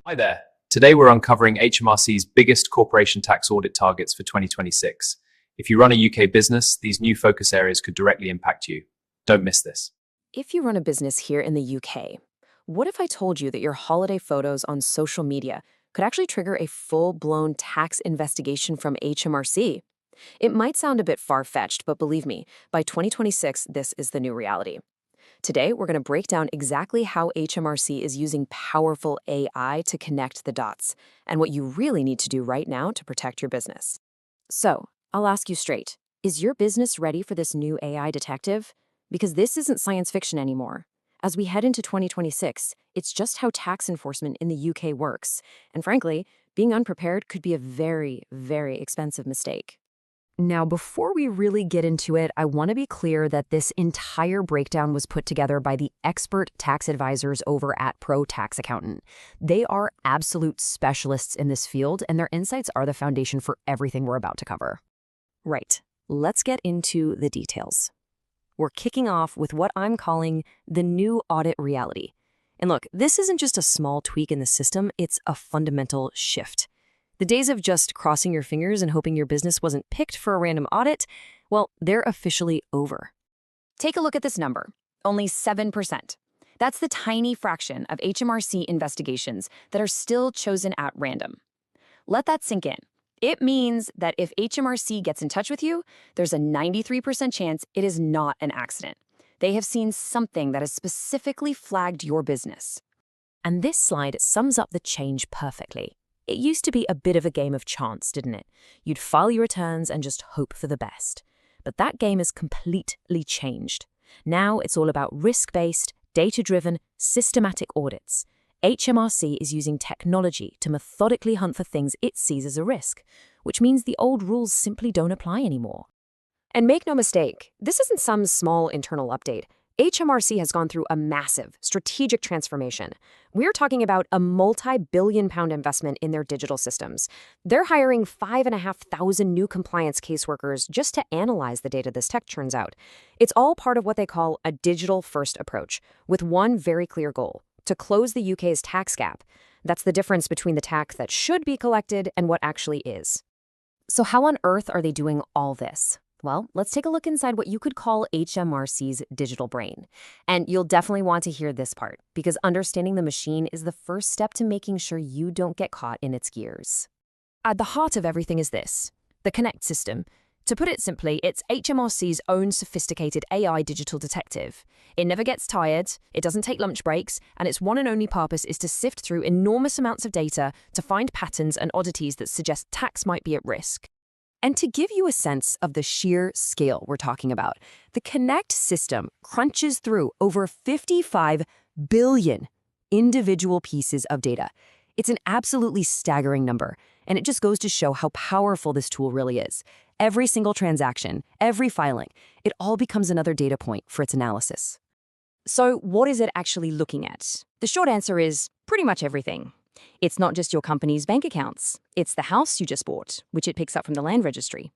Hi there. Today we're uncovering HMRC's biggest corporation tax audit targets for 2026. If you run a UK business, these new focus areas could directly impact you. Don't miss this. If you run a business here in the UK, what if I told you that your holiday photos on social media could actually trigger a full-blown tax investigation from HMRC? It might sound a bit far-fetched, but believe me, by 2026, this is the new reality. Today, we're going to break down exactly how HMRC is using powerful AI to connect the dots, and what you really need to do right now to protect your business. So, I'll ask you straight, is your business ready for this new AI detective? Because this isn't science fiction anymore. As we head into 2026, it's just how tax enforcement in the UK works. And frankly, being unprepared could be a very, very expensive mistake. Now, before we really get into it, I want to be clear that this entire breakdown was put together by the expert tax advisors over at Pro Tax Accountant. They are absolute specialists in this field, and their insights are the foundation for everything we're about to cover. Right, let's get into the details. We're kicking off with what I'm calling the new audit reality. And look, this isn't just a small tweak in the system, it's a fundamental shift. The days of just crossing your fingers and hoping your business wasn't picked for a random audit, well, they're officially over. Take a look at this number, only 7%. That's the tiny fraction of HMRC investigations that are still chosen at random. Let that sink in. It means that if HMRC gets in touch with you, there's a 93% chance it is not an accident. They have seen something that has specifically flagged your business. And this slide sums up the change perfectly. It used to be a bit of a game of chance, didn't it? You'd file your returns and just hope for the best. But that game has completely changed. Now it's all about risk-based, data-driven, systematic audits. HMRC is using technology to methodically hunt for things it sees as a risk, which means the old rules simply don't apply anymore. And make no mistake, this isn't some small internal update. HMRC has gone through a massive strategic transformation. We're talking about a multi-billion-pound investment in their digital systems. They're hiring 5,500 new compliance caseworkers just to analyze the data this tech churns out. It's all part of what they call a digital-first approach, with one very clear goal: to close the UK's tax gap. That's the difference between the tax that should be collected and what actually is. So how on earth are they doing all this? Well, let's take a look inside what you could call HMRC's digital brain. And you'll definitely want to hear this part, because understanding the machine is the first step to making sure you don't get caught in its gears. At the heart of everything is this: the Connect system. To put it simply, it's HMRC's own sophisticated AI digital detective. It never gets tired, it doesn't take lunch breaks, and its one and only purpose is to sift through enormous amounts of data to find patterns and oddities that suggest tax might be at risk. And to give you a sense of the sheer scale we're talking about, the Connect system crunches through over 55 billion individual pieces of data. It's an absolutely staggering number, and it just goes to show how powerful this tool really is. Every single transaction, every filing, it all becomes another data point for its analysis. So what is it actually looking at? The short answer is pretty much everything. It's not just your company's bank accounts. It's the house you just bought, which it picks up from the land registry.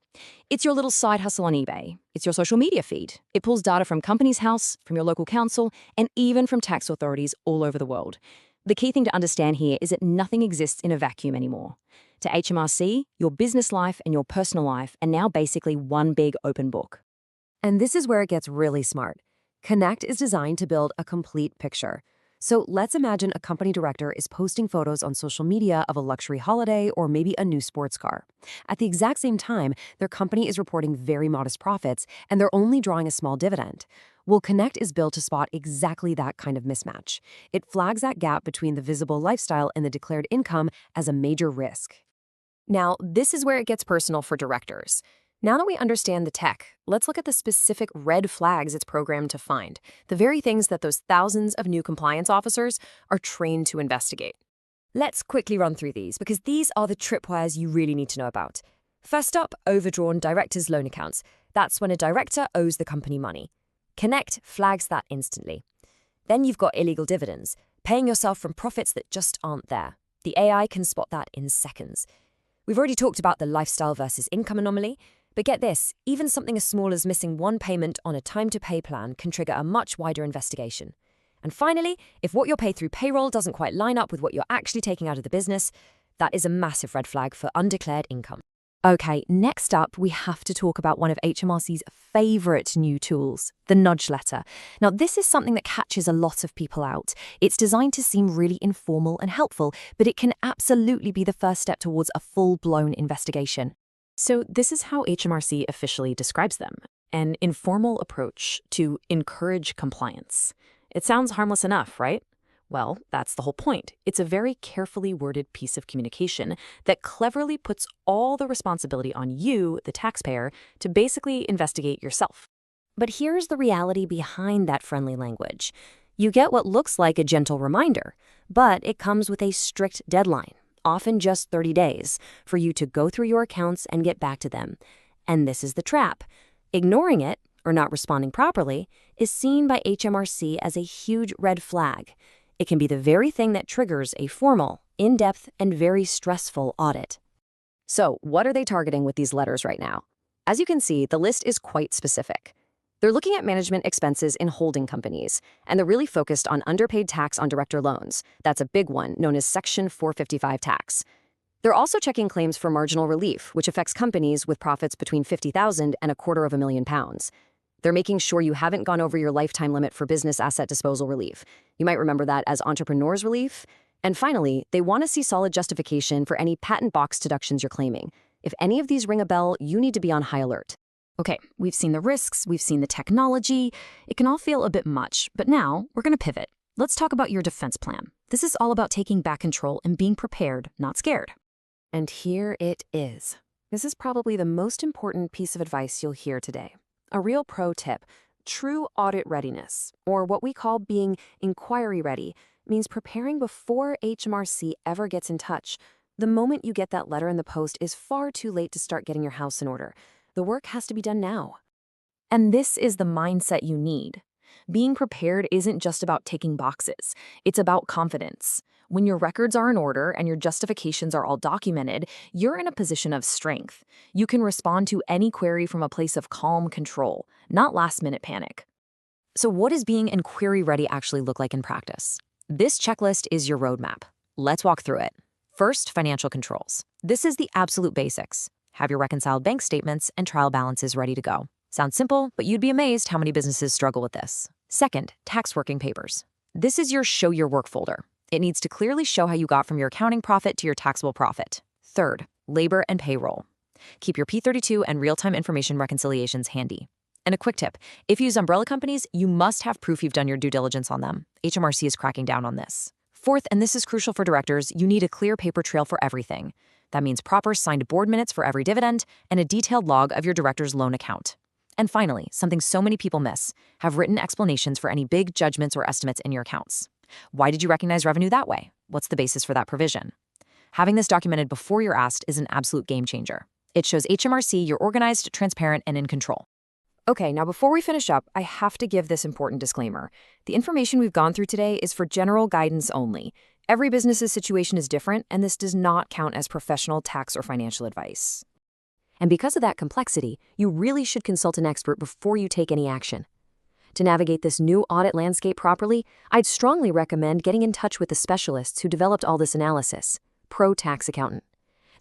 It's your little side hustle on eBay. It's your social media feed. It pulls data from company's house, from your local council, and even from tax authorities all over the world. The key thing to understand here is that nothing exists in a vacuum anymore. To HMRC, your business life and your personal life are now basically one big open book. And this is where it gets really smart. Connect is designed to build a complete picture. So let's imagine a company director is posting photos on social media of a luxury holiday or maybe a new sports car. At the exact same time, their company is reporting very modest profits and they're only drawing a small dividend. Well, Connect is built to spot exactly that kind of mismatch. It flags that gap between the visible lifestyle and the declared income as a major risk. Now, this is where it gets personal for directors. Now that we understand the tech, let's look at the specific red flags it's programmed to find, the very things that those thousands of new compliance officers are trained to investigate. Let's quickly run through these, because these are the tripwires you really need to know about. First up, overdrawn directors' loan accounts. That's when a director owes the company money. Connect flags that instantly. Then you've got illegal dividends, paying yourself from profits that just aren't there. The AI can spot that in seconds. We've already talked about the lifestyle versus income anomaly, but get this, even something as small as missing one payment on a time-to-pay plan can trigger a much wider investigation. And finally, if what you're paid through payroll doesn't quite line up with what you're actually taking out of the business, that is a massive red flag for undeclared income. Okay, next up, we have to talk about one of HMRC's favorite new tools, the nudge letter. Now, this is something that catches a lot of people out. It's designed to seem really informal and helpful, but it can absolutely be the first step towards a full-blown investigation. So this is how HMRC officially describes them: an informal approach to encourage compliance. It sounds harmless enough, right? Well, that's the whole point. It's a very carefully worded piece of communication that cleverly puts all the responsibility on you, the taxpayer, to basically investigate yourself. But here's the reality behind that friendly language. You get what looks like a gentle reminder, but it comes with a strict deadline, often just 30 days, for you to go through your accounts and get back to them. And this is the trap. Ignoring it, or not responding properly, is seen by HMRC as a huge red flag. It can be the very thing that triggers a formal, in-depth, and very stressful audit. So, what are they targeting with these letters right now? As you can see, the list is quite specific. They're looking at management expenses in holding companies, and they're really focused on underpaid tax on director loans. That's a big one, known as Section 455 tax. They're also checking claims for marginal relief, which affects companies with profits between $50,000 and £250,000. They're making sure you haven't gone over your lifetime limit for business asset disposal relief. You might remember that as entrepreneur's relief. And finally, they want to see solid justification for any patent box deductions you're claiming. If any of these ring a bell, you need to be on high alert. Okay, we've seen the risks, we've seen the technology. It can all feel a bit much, but now we're going to pivot. Let's talk about your defense plan. This is all about taking back control and being prepared, not scared. And here it is. This is probably the most important piece of advice you'll hear today. A real pro tip: true audit readiness, or what we call being inquiry ready, means preparing before HMRC ever gets in touch. The moment you get that letter in the post is far too late to start getting your house in order. The work has to be done now. And this is the mindset you need. Being prepared isn't just about ticking boxes. It's about confidence. When your records are in order and your justifications are all documented, you're in a position of strength. You can respond to any query from a place of calm control, not last-minute panic. So what does being inquiry ready actually look like in practice? This checklist is your roadmap. Let's walk through it. First, financial controls. This is the absolute basics. Have your reconciled bank statements and trial balances ready to go. Sounds simple, but you'd be amazed how many businesses struggle with this. Second, tax working papers. This is your show your work folder. It needs to clearly show how you got from your accounting profit to your taxable profit. Third, labor and payroll. Keep your P32 and real-time information reconciliations handy. And a quick tip: if you use umbrella companies, you must have proof you've done your due diligence on them. HMRC is cracking down on this. Fourth, and this is crucial for directors, you need a clear paper trail for everything. That means proper signed board minutes for every dividend and a detailed log of your director's loan account. And finally, something so many people miss: have written explanations for any big judgments or estimates in your accounts. Why did you recognize revenue that way? What's the basis for that provision? Having this documented before you're asked is an absolute game changer. It shows HMRC you're organized, transparent, and in control. Okay, now before we finish up, I have to give this important disclaimer. The information we've gone through today is for general guidance only. Every business's situation is different, and this does not count as professional tax or financial advice. And because of that complexity, you really should consult an expert before you take any action. To navigate this new audit landscape properly, I'd strongly recommend getting in touch with the specialists who developed all this analysis, Pro Tax Accountant.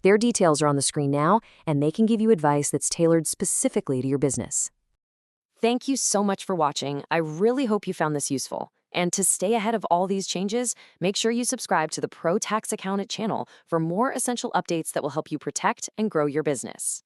Their details are on the screen now, and they can give you advice that's tailored specifically to your business. Thank you so much for watching. I really hope you found this useful. And to stay ahead of all these changes, make sure you subscribe to the Pro Tax Accountant channel for more essential updates that will help you protect and grow your business.